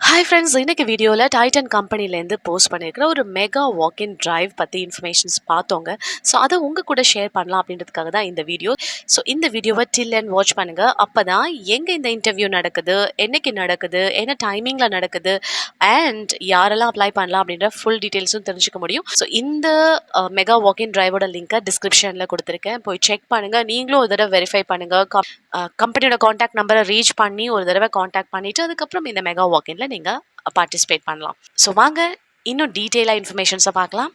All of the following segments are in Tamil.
ஹாய் ஃப்ரெண்ட்ஸ், இன்னைக்கு வீடியோவில் டைட்டன் கம்பெனிலேருந்து போஸ்ட் பண்ணியிருக்கிற ஒரு மெகா வாக்-இன் டிரைவ் பற்றி இன்ஃபர்மேஷன்ஸ் பார்த்தோங்க. ஸோ அதை உங்கள் கூட ஷேர் பண்ணலாம் அப்படின்றதுக்காக தான் இந்த வீடியோ. ஸோ இந்த வீடியோவை டில் அண்ட் வாட்ச் பண்ணுங்கள். அப்போ தான் எங்கே இந்த இன்டர்வியூ நடக்குது, என்னைக்கு நடக்குது, என்ன டைமிங்கில் நடக்குது, அண்ட் யாரெல்லாம் அப்ளை பண்ணலாம் அப்படின்ற ஃபுல் டீட்டெயில்ஸும் தெரிஞ்சுக்க முடியும். ஸோ இந்த மெகா வாக்-இன் டிரைவோட லிங்க்கை டிஸ்கிரிப்ஷனில் கொடுத்துருக்கேன். போய் செக் பண்ணுங்கள். நீங்களும் ஒரு தடவை வெரிஃபை பண்ணுங்கள். கம்பெனியோட காண்டாக்ட் நம்பரை ரீச் பண்ணி ஒரு தடவை காண்டாக்ட் பண்ணிவிட்டு அதுக்கப்புறம் இந்த மெகா வாக்-இன்ல நீங்கள் பார்ட்டிசிபேட் பண்ணலாம். ஸோ வாங்க இன்னும் டீட்டெயிலாக இன்ஃபர்மேஷன்ஸை பார்க்கலாம்.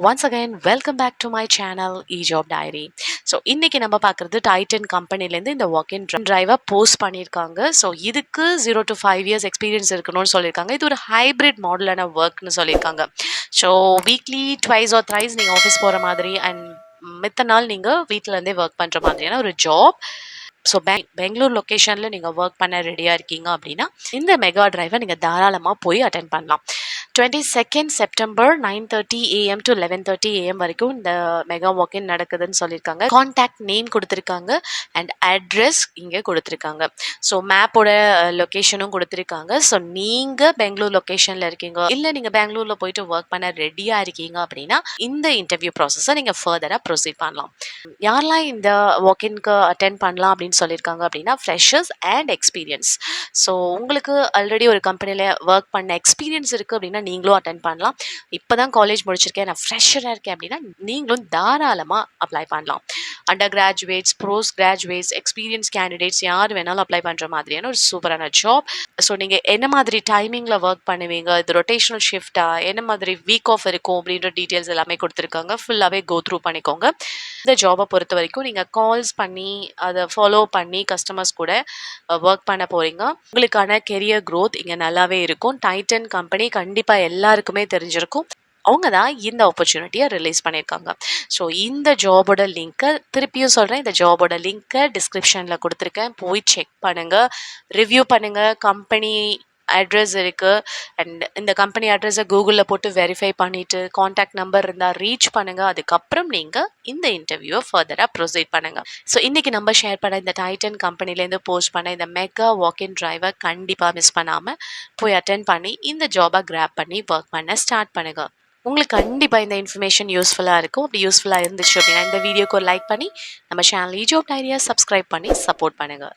Once again welcome back to my channel ejobdiary. So இன்றைக்கி நம்ம பார்க்குறது டைட்டன் கம்பெனிலேருந்து இந்த வாக்-இன் டிரைவை போஸ்ட் பண்ணியிருக்காங்க. ஸோ இதுக்கு 0 to 5 years எக்ஸ்பீரியன்ஸ் இருக்கணும்னு சொல்லியிருக்காங்க. இது ஒரு ஹைப்ரிட் மாடலான ஒர்க்னு சொல்லியிருக்காங்க. So weekly twice or thrice நீங்கள் ஆஃபீஸ் போகிற மாதிரி அண்ட் மித்த நாள் நீங்கள் வீட்டிலேருந்தே ஒர்க் பண்ணுற மாதிரியான ஒரு ஜாப். ஸோ பெங்களூர் லொக்கேஷனில் நீங்கள் ஒர்க் பண்ண ரெடியாக இருக்கீங்க அப்படின்னா இந்த மெகா டிரைவை நீங்கள் தாராளமாக போய் அட்டென்ட் பண்ணலாம். 22nd September 9:30 AM to 11:30 AM வரைக்கும் இந்த மெகா வாக்-இன் நடக்குதுன்னு சொல்லியிருக்காங்க. கான்டாக்ட் நேம் கொடுத்துருக்காங்க அண்ட் அட்ரஸ் இங்கே கொடுத்துருக்காங்க. ஸோ மேப்போட லொக்கேஷனும் கொடுத்துருக்காங்க. ஸோ நீங்கள் பெங்களூர் லொக்கேஷனில் இருக்கீங்க இல்லை நீங்கள் பெங்களூரில் போயிட்டு ஒர்க் பண்ண ரெடியாக இருக்கீங்க அப்படின்னா இந்த இன்டர்வியூ ப்ராசஸை நீங்கள் ஃபர்தராக ப்ரொசீட் பண்ணலாம். யாரெல்லாம் இந்த வாக்-இன்க்கு அட்டென்ட் பண்ணலாம் அப்படின்னு சொல்லியிருக்காங்க அப்படின்னா ஃப்ரெஷர்ஸ் அண்ட் எக்ஸ்பீரியன்ஸ். ஸோ உங்களுக்கு ஆல்ரெடி ஒரு கம்பெனியில் ஒர்க் பண்ண எக்ஸ்பீரியன்ஸ் இருக்குது அப்படின்னா நீங்களும் அட்டென்ட் பண்ணலாம். இப்போ தான் காலேஜ் முடிச்சிருக்கேன், நான் ஃப்ரெஷராக இருக்கேன் அப்படின்னா நீங்களும் தாராளமாக அப்ளை பண்ணலாம். Under graduates, post graduates, experience candidates யார் வேணாலும் அப்ளை பண்ணுற மாதிரியான ஒரு சூப்பரான ஜாப். ஸோ நீங்கள் என்ன மாதிரி டைமிங்கில் ஒர்க் பண்ணுவீங்க, இது ரொட்டேஷனல் ஷிஃப்டா, என்ன மாதிரி வீக் ஆஃப் இருக்கும் அப்படின்ற டீட்டெயில்ஸ் எல்லாமே கொடுத்துருக்காங்க. ஃபுல்லாகவே கோ த்ரூ பண்ணிக்கோங்க. இந்த ஜாபை பொறுத்த வரைக்கும் நீங்கள் கால்ஸ் பண்ணி அதை ஃபாலோ பண்ணி கஸ்டமர்ஸ் கூட ஒர்க் பண்ண போகிறீங்க. உங்களுக்கான கெரியர் க்ரோத் இங்கே நல்லாவே இருக்கும். டைட்டன் கம்பெனி கண்டிப்பாக எல்லாருக்குமே தெரிஞ்சிருக்கும். அவங்க தான் இந்த ஆப்பர்ச்சுனிட்டியை ரிலீஸ் பண்ணியிருக்காங்க. ஸோ இந்த ஜாபோட லிங்க்கை திருப்பியும் சொல்கிறேன், இந்த ஜாபோட லிங்க்கை டிஸ்கிரிப்ஷனில் கொடுத்துருக்கேன். போய் செக் பண்ணுங்கள், ரிவ்யூ பண்ணுங்கள். கம்பெனி அட்ரஸ் இருக்குது அண்ட் இந்த கம்பெனி அட்ரஸை கூகுளில் போட்டு வெரிஃபை பண்ணிவிட்டு காண்டாக்ட் நம்பர் இருந்தால் ரீச் பண்ணுங்கள். அதுக்கப்புறம் நீங்கள் இந்த இன்டர்வியூவை ஃபர்தராக ப்ரொசீட் பண்ணுங்கள். ஸோ இன்றைக்கி நம்ம ஷேர் பண்ண இந்த டைட்டன் கம்பெனிலேருந்து போஸ்ட் பண்ண இந்த மெகா வாக்-இன் டிரைவை கண்டிப்பாக மிஸ் பண்ணாமல் போய் அட்டென்ட் பண்ணி இந்த ஜாபை கிராப் பண்ணி ஒர்க் பண்ண ஸ்டார்ட் பண்ணுங்கள். உங்களுக்கு கண்டிப்பாக இந்த இன்ஃபர்மேஷன் யூஸ்ஃபுல்லாக இருக்கும். அப்படி யூஸ்ஃபுல்லாக இருந்துச்சு அப்படின்னா இந்த வீடியோக்கு ஒரு லைக் பண்ணி நம்ம சேனல் ejobdiary சப்ஸ்கிரைப் பண்ணி சப்போர்ட் பண்ணுங்கள்.